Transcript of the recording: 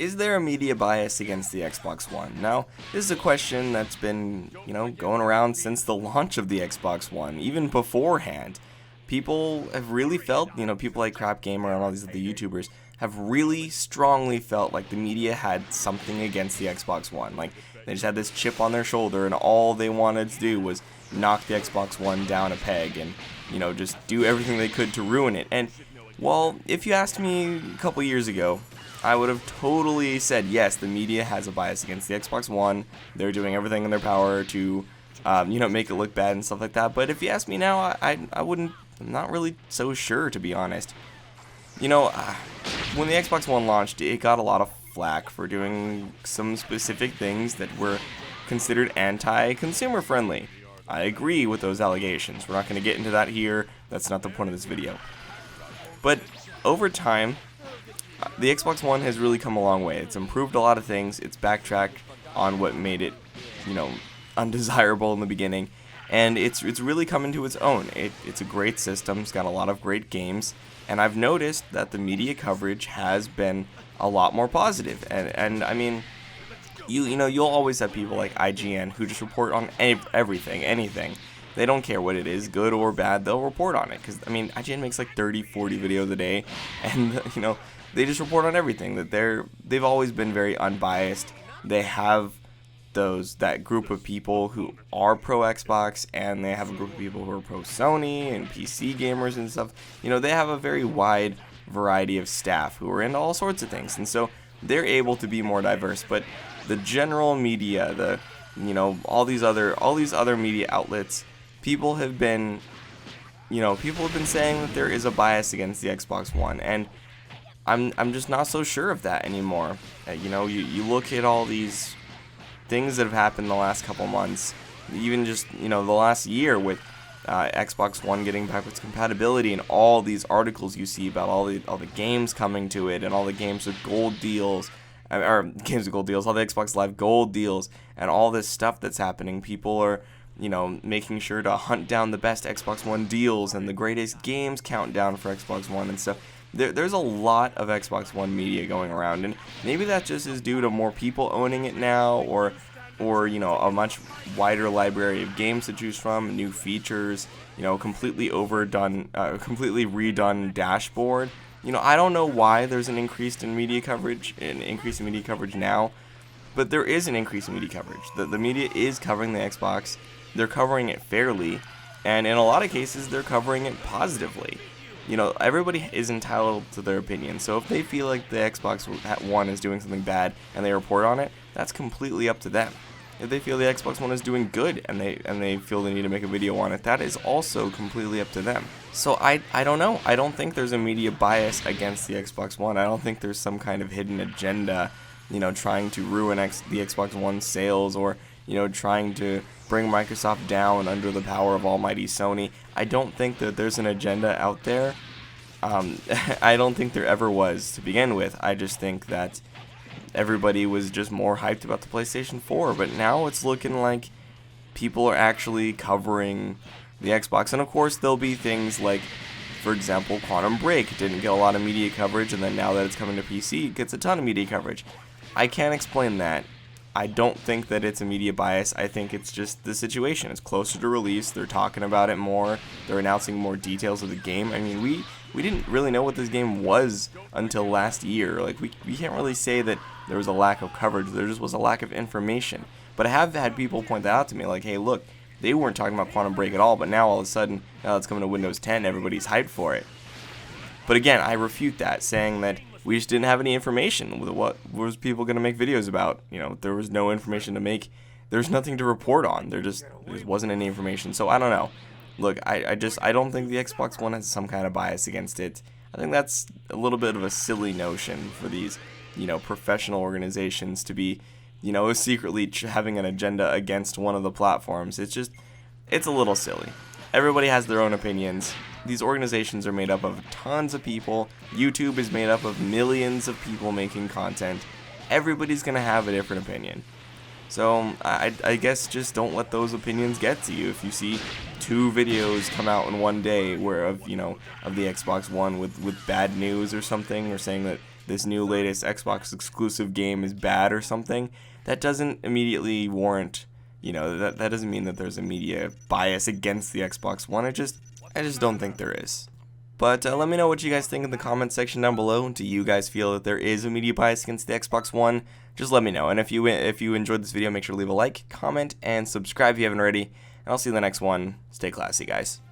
Is there a media bias against the Xbox One? Now, this is a question that's been, going around since the launch of the Xbox One, even beforehand. People have really felt, people like Crap Gamer and all these other YouTubers have really strongly felt like the media had something against the Xbox One. Like, they just had this chip on their shoulder and all they wanted to do was knock the Xbox One down a peg and, just do everything they could to ruin it. And, well, if you asked me a couple years ago, I would have totally said, yes, the media has a bias against the Xbox One. They're doing everything in their power to, make it look bad and stuff like that. But if you ask me now, I wouldn't, I'm not really so sure, to be honest. When the Xbox One launched, it got a lot of flack for doing some specific things that were considered anti-consumer friendly. I agree with those allegations. We're not going to get into that here. That's not the point of this video. But over time, the Xbox One has really come a long way. It's improved a lot of things. It's backtracked on what made it, undesirable in the beginning. And it's really come into its own. It's a great system. It's got a lot of great games. And I've noticed that the media coverage has been a lot more positive. And I mean, you'll always have people like IGN who just report on everything, anything. They don't care what it is, good or bad, they'll report on it. Because, IGN makes like 30, 40 videos a day. And, they just report on everything. That they've always been very unbiased. They have that group of people who are pro Xbox, and they have a group of people who are pro Sony and PC gamers and stuff. They have a very wide variety of staff who are into all sorts of things, and so they're able to be more diverse. But the general media, all these other media outlets, people have been saying that there is a bias against the Xbox One, and I'm just not so sure of that anymore. You look at all these things that have happened the last couple months, even just the last year with Xbox One getting backwards compatibility, and all these articles you see about all the games coming to it, and all the games with gold deals, all the Xbox Live Gold deals, and all this stuff that's happening. People are making sure to hunt down the best Xbox One deals and the greatest games countdown for Xbox One and stuff. There's a lot of Xbox One media going around, and maybe that just is due to more people owning it now, or a much wider library of games to choose from, new features, completely redone dashboard. I don't know why there's an increase in media coverage now, but there is an increase in media coverage. The media is covering the Xbox. They're covering it fairly, and in a lot of cases, they're covering it positively. Everybody is entitled to their opinion. So if they feel like the Xbox One is doing something bad and they report on it, that's completely up to them. If they feel the Xbox One is doing good and they feel they need to make a video on it, that is also completely up to them. So I don't know. I don't think there's a media bias against the Xbox One. I don't think there's some kind of hidden agenda, trying to ruin the Xbox One sales, or trying to bring Microsoft down under the power of almighty Sony. I don't think that there's an agenda out there. I don't think there ever was to begin with. I just think that everybody was just more hyped about the PlayStation 4. But now it's looking like people are actually covering the Xbox. And of course, there'll be things like, for example, Quantum Break didn't get a lot of media coverage, and then now that it's coming to PC, it gets a ton of media coverage. I can't explain that. I don't think that it's a media bias. I think it's just the situation. It's closer to release. They're talking about it more. They're announcing more details of the game. We didn't really know what this game was until last year. Like, we can't really say that there was a lack of coverage. There just was a lack of information. But I have had people point that out to me, like, hey, look, they weren't talking about Quantum Break at all, but now all of a sudden, now it's coming to Windows 10, everybody's hyped for it. But again, I refute that, saying that we just didn't have any information. What was people going to make videos about? There was no information to make. There's nothing to report on. There just wasn't any information. So I don't know. Look, I don't think the Xbox One has some kind of bias against it. I think that's a little bit of a silly notion for these, professional organizations to be, secretly having an agenda against one of the platforms. It's a little silly. Everybody has their own opinions. These organizations are made up of tons of people. YouTube is made up of millions of people making content. Everybody's going to have a different opinion. So I guess just don't let those opinions get to you. If you see 2 videos come out in one day of the Xbox One with bad news or something, or saying that this new latest Xbox exclusive game is bad or something, that doesn't immediately warrant, that doesn't mean that there's a media bias against the Xbox One. I just don't think there is. But let me know what you guys think in the comment section down below. Do you guys feel that there is a media bias against the Xbox One? Just let me know. And if you enjoyed this video, make sure to leave a like, comment, and subscribe if you haven't already. And I'll see you in the next one. Stay classy, guys.